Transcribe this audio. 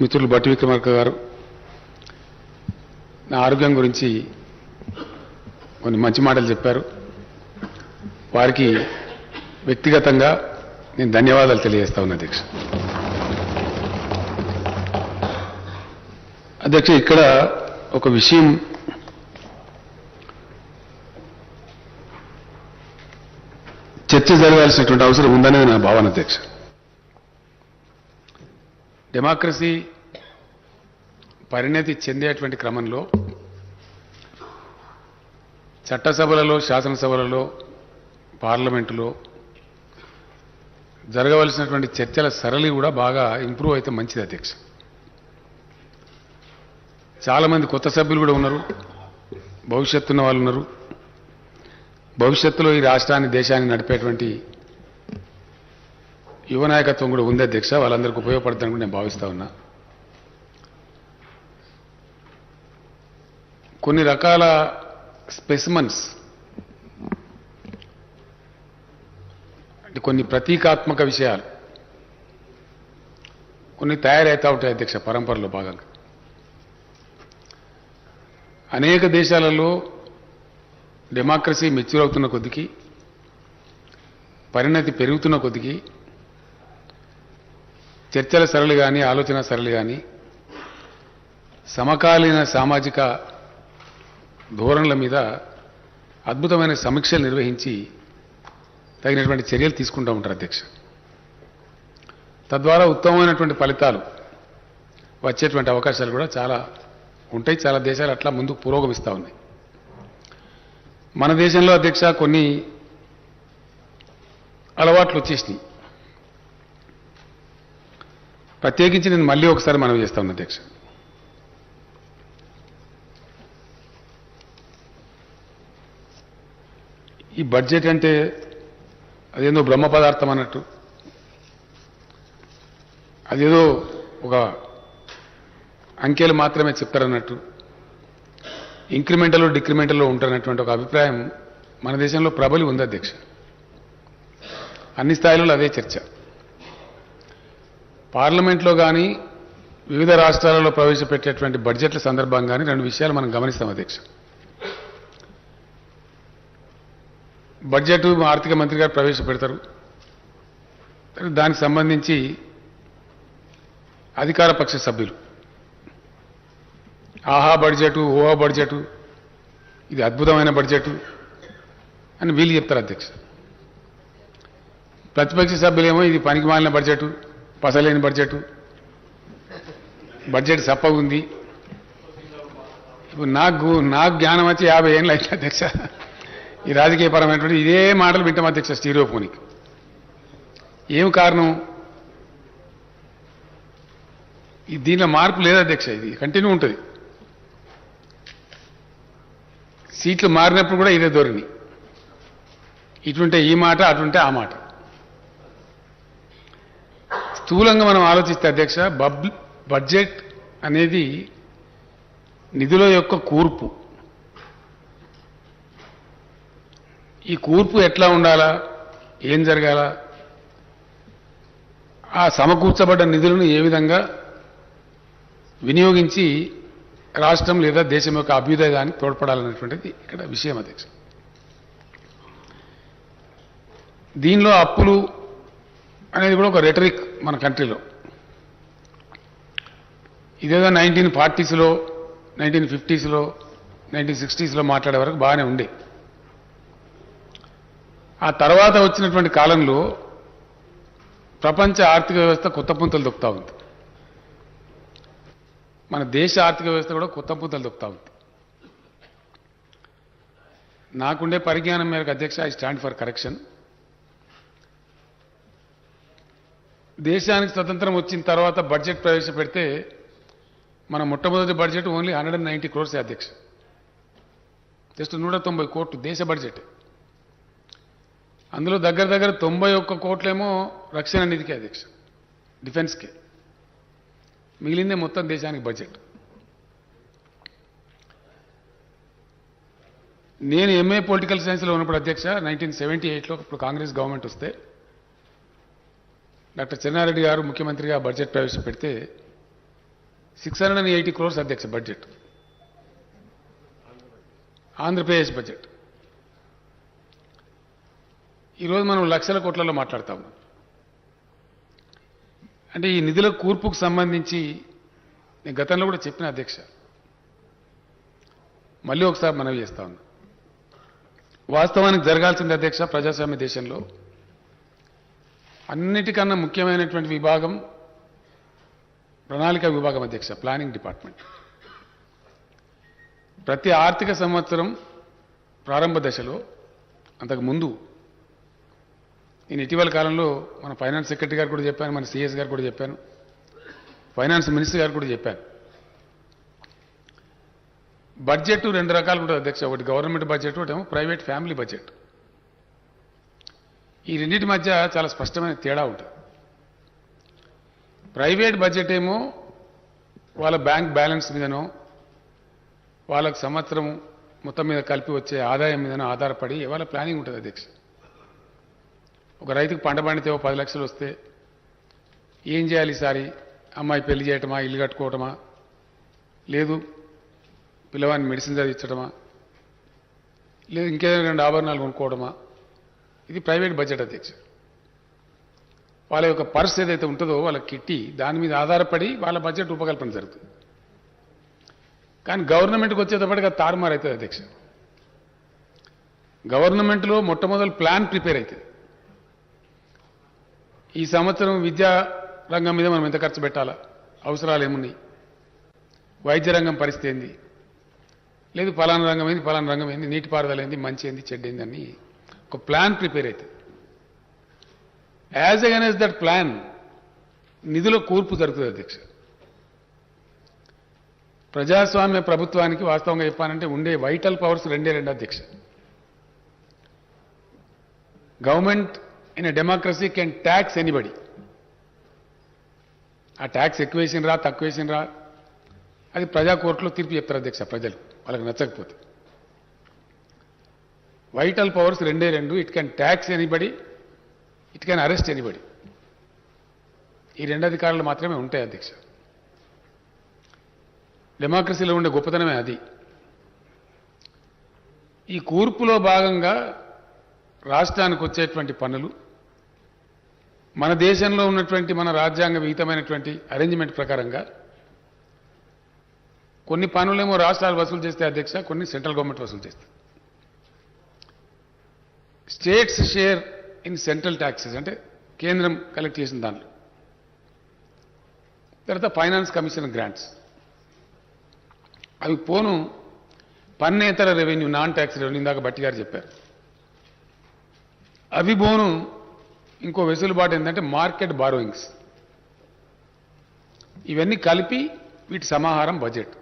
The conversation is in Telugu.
మిత్రులు బట్టి విక్రమార్క గారు నా ఆరోగ్యం గురించి కొన్ని మంచి మాటలు చెప్పారు. వారికి వ్యక్తిగతంగా నేను ధన్యవాదాలు తెలియజేస్తా ఉన్నా అధ్యక్ష. అధ్యక్ష, ఇక్కడ ఒక విషయం చర్చ జరగాల్సినటువంటి అవసరం ఉందనేది నా భావన అధ్యక్ష. డెమోక్రసీ పరిణతి చెందేటువంటి క్రమంలో చట్టసభలలో, శాసనసభలలో, పార్లమెంటులో జరగవలసినటువంటి చర్చల సరళి కూడా బాగా ఇంప్రూవ్ అయితే మంచిది అధ్యక్ష. చాలామంది కొత్త సభ్యులు కూడా ఉన్నారు, భవిష్యత్తున్న వాళ్ళు ఉన్నారు. భవిష్యత్తులో ఈ రాష్ట్రాన్ని, దేశాన్ని నడిపేటువంటి యువ నాయకత్వం కూడా ఉంది అధ్యక్ష. వాళ్ళందరికీ ఉపయోగపడుతుందని కూడా నేను భావిస్తా ఉన్నా. కొన్ని రకాల స్పెసిమన్స్ అంటే కొన్ని ప్రతీకాత్మక విషయాలు కొన్ని తయారవుతూ ఉంటాయి అధ్యక్ష పరంపరలో భాగంగా. అనేక దేశాలలో డెమోక్రసీ మెచ్యూర్ అవుతున్న కొద్దికి, పరిణతి పెరుగుతున్న కొద్దికి చర్చల సరళి కానీ, ఆలోచన సరళి కానీ, సమకాలీన సామాజిక ధోరణుల మీద అద్భుతమైన సమీక్షలు నిర్వహించి తగినటువంటి చర్యలు తీసుకుంటూ ఉంటారు అధ్యక్ష. తద్వారా ఉత్తమమైనటువంటి ఫలితాలు వచ్చేటువంటి అవకాశాలు కూడా చాలా ఉంటాయి. చాలా దేశాలు అట్లా ముందుకు పురోగమిస్తూ ఉన్నాయి. మన దేశంలో అధ్యక్ష కొన్ని అలవాట్లు వచ్చేసినాయి. ప్రత్యేకించి నేను మళ్ళీ ఒకసారి మనవి చేస్తా ఉన్నా అధ్యక్ష. ఈ బడ్జెట్ అంటే అదేదో బ్రహ్మ పదార్థం అన్నట్టు, అదేదో ఒక అంకెలు మాత్రమే చెప్తారన్నట్టు, ఇంక్రిమెంటల్ డిక్రిమెంటల్లో ఉంటారన్నటువంటి ఒక అభిప్రాయం మన దేశంలో ప్రబలి ఉంది అధ్యక్ష. అన్ని స్థాయిలలో అదే చర్చ. పార్లమెంట్లో కానీ, వివిధ రాష్ట్రాలలో ప్రవేశపెట్టేటువంటి బడ్జెట్ల సందర్భంగా కానీ రెండు విషయాలు మనం గమనిస్తాం అధ్యక్ష. బడ్జెట్ ఆర్థిక మంత్రి గారు ప్రవేశపెడతారు. దానికి సంబంధించి అధికార పక్ష సభ్యులు ఆహా బడ్జెటు, ఓహా బడ్జెటు, ఇది అద్భుతమైన బడ్జెటు అని వీళ్ళు చెప్తారు అధ్యక్ష. ప్రతిపక్ష సభ్యులేమో ఇది పనికి మాలిన బడ్జెటు, పసలేని బడ్జెటు, బడ్జెట్ సప్పగా ఉంది. ఇప్పుడు నాకు జ్ఞానం వచ్చి 50 ఏళ్ళు అయితే అధ్యక్ష ఈ రాజకీయపరమైనటువంటి ఇదే మాటలు వింటాం అధ్యక్ష స్టీరియోఫోనిక్. ఏం కారణం? దీనిలో మార్పు లేదు అధ్యక్ష. ఇది కంటిన్యూ ఉంటుంది. సీట్లు మారినప్పుడు కూడా ఇదే ధోరణి. ఇటుంటే ఈ మాట, అటుంటే ఆ మాట. స్థూలంగా మనం ఆలోచిస్తే అధ్యక్ష, బడ్జెట్ అనేది నిధుల యొక్క కూర్పు. ఈ కూర్పు ఎట్లా ఉండాలా, ఏం జరగాల, ఆ సమకూర్చబడ్డ నిధులను ఏ విధంగా వినియోగించి రాష్ట్రం లేదా దేశం యొక్క అభ్యుదయానికి తోడ్పడాలనేటువంటిది ఇక్కడ విషయం అధ్యక్ష. దీనిలో అప్పులు అనేది కూడా ఒక రెటరిక్ మన కంట్రీలో. ఇదేదో 1940s, 1950s, 1960s మాట్లాడే వరకు బాగానే ఉండే. ఆ తర్వాత వచ్చినటువంటి కాలంలో ప్రపంచ ఆర్థిక వ్యవస్థ కొత్త పుంతలు దొక్కుతా ఉంది. మన దేశ ఆర్థిక వ్యవస్థ కూడా కొత్త పుంతలు దొక్కుతా ఉంది. నాకుండే పరిజ్ఞానం మేరకు అధ్యక్ష, ఐ స్టాండ్ ఫర్ కరెక్షన్. దేశానికి స్వతంత్రం వచ్చిన తర్వాత బడ్జెట్ ప్రవేశపెడితే మన మొట్టమొదటి బడ్జెట్ ఓన్లీ 190 crores అధ్యక్ష. జస్ట్ 190 కోట్లు దేశ బడ్జెట్. అందులో దగ్గర 91 కోట్లేమో రక్షణ నిధికి అధ్యక్ష, డిఫెన్స్కి. మిగిలిందే మొత్తం దేశానికి బడ్జెట్. నేను ఎంఏ పొలిటికల్ సైన్స్లో ఉన్నప్పుడు అధ్యక్ష 1978లో ఇప్పుడు కాంగ్రెస్ గవర్నమెంట్ వస్తే డాక్టర్ చెన్నారెడ్డి గారు ముఖ్యమంత్రిగా బడ్జెట్ ప్రవేశపెడితే 680 crores అధ్యక్ష బడ్జెట్, ఆంధ్రప్రదేశ్ బడ్జెట్. ఈరోజు మనం లక్షల కోట్లలో మాట్లాడుతా ఉన్నాం. అంటే ఈ నిధుల కూర్పుకు సంబంధించి నేను గతంలో కూడా చెప్పిన అధ్యక్ష, మళ్ళీ ఒకసారి మనవి చేస్తా ఉన్నా. వాస్తవానికి జరగాల్సింది అధ్యక్ష, ప్రజాస్వామ్య దేశంలో అన్నిటికన్నా ముఖ్యమైనటువంటి విభాగం ప్రణాళిక విభాగం అధ్యక్ష, ప్లానింగ్ డిపార్ట్మెంట్. ప్రతి ఆర్థిక సంవత్సరం ప్రారంభ దశలో, అంతకు ముందు నేను ఇటీవల కాలంలో మన ఫైనాన్స్ సెక్రటరీ గారు కూడా చెప్పాను, మన సిఎస్ గారు కూడా చెప్పాను, ఫైనాన్స్ మినిస్టర్ గారు కూడా చెప్పాను. బడ్జెట్ రెండు రకాలు ఉంటుంది అధ్యక్ష, ఒకటి గవర్నమెంట్ బడ్జెట్, ఒకటేమో ప్రైవేట్ ఫ్యామిలీ బడ్జెట్. ఈ రెండింటి మధ్య చాలా స్పష్టమైన తేడా ఉంటుంది. ప్రైవేట్ బడ్జెట్ ఏమో వాళ్ళ బ్యాంక్ బ్యాలెన్స్ మీదనో వాళ్ళకు సంవత్సరం మొత్తం మీద కలిపి వచ్చే ఆదాయం మీదనో ఆధారపడి వాళ్ళ ప్లానింగ్ ఉంటుంది అధ్యక్ష. ఒక రైతుకు పంట పండితే 10 లక్షలు వస్తే ఏం చేయాలి ఈసారి? అమ్మాయి పెళ్లి చేయటమా, ఇల్లు కట్టుకోవటమా, లేదు పిల్లవాడిని మెడిసిన్ చదివించడమా, లేదు ఇంకేదైనా 2 ఆభరణాలు కొనుక్కోవడమా? ఇది ప్రైవేట్ బడ్జెట్ అధ్యక్ష. వాళ్ళ యొక్క పర్స్ ఏదైతే ఉంటుందో వాళ్ళ కిట్టి, దాని మీద ఆధారపడి వాళ్ళ బడ్జెట్ రూపకల్పన జరుగుతుంది. కానీ గవర్నమెంట్కి వచ్చేటప్పటికి అది తారుమారు అవుతుంది అధ్యక్ష. గవర్నమెంట్లో మొట్టమొదటి ప్లాన్ ప్రిపేర్ అవుతుంది. ఈ సంవత్సరం విద్యా రంగం మీద మనం ఎంత ఖర్చు పెట్టాలా, అవసరాలు ఏమున్నాయి, వైద్య రంగం పరిస్థితి ఏంది, లేదు ఫలానా రంగం ఏంది, ఫలానా రంగం ఏంది, నీటిపారుదల ఏంది, మంచి ఏంది, చెడ్డ ఏంది అని ఒక ప్లాన్ ప్రిపేర్ అవుతుంది. యాజ్ అగైన్స్ దట్ ప్లాన్ నిధుల కూర్పు జరుగుతుంది అధ్యక్ష. ప్రజాస్వామ్య ప్రభుత్వానికి వాస్తవంగా చెప్పానంటే ఉండే వైటల్ పవర్స్ రెండు అధ్యక్ష. Government in a democracy can tax anybody. ఆ ట్యాక్స్ ఎక్కువ వేసినరా తక్కువ వేసినరా అది ప్రజా కోర్టులో తీర్పు చెప్తారు అధ్యక్ష, ప్రజలు వాళ్ళకి నచ్చకపోతే. వైటల్ పవర్స్ రెండే. It can tax anybody, it can arrest anybody. ఈ రెండు అధికారాలు మాత్రమే ఉంటాయి అధ్యక్ష. డెమోక్రసీలో ఉండే గొప్పతనమే అది. ఈ కూర్పులో భాగంగా రాష్ట్రానికి వచ్చేటువంటి పన్నులు మన దేశంలో ఉన్నటువంటి మన రాజ్యాంగ విహితమైనటువంటి అరేంజ్మెంట్ ప్రకారంగా కొన్ని పన్నులేమో రాష్ట్రాలు వసూలు చేస్తే అధ్యక్ష, కొన్ని సెంట్రల్ గవర్నమెంట్ వసూలు చేస్తుంది. States share in central taxes అంటే కేంద్రం కలెక్ట్ చేసిన దాంట్లో. తర్వాత ఫైనాన్స్ కమిషన్ గ్రాంట్స్, అవి పోను పన్నేతర రెవెన్యూ, నాన్ ట్యాక్స్ రెవెన్యూ, ఇందాక భట్టి గారు చెప్పారు. అవి పోను ఇంకో వెసులుబాటు ఏంటంటే మార్కెట్ బారోయింగ్స్. ఇవన్నీ కలిపి వీటి సమాహారం బడ్జెట్.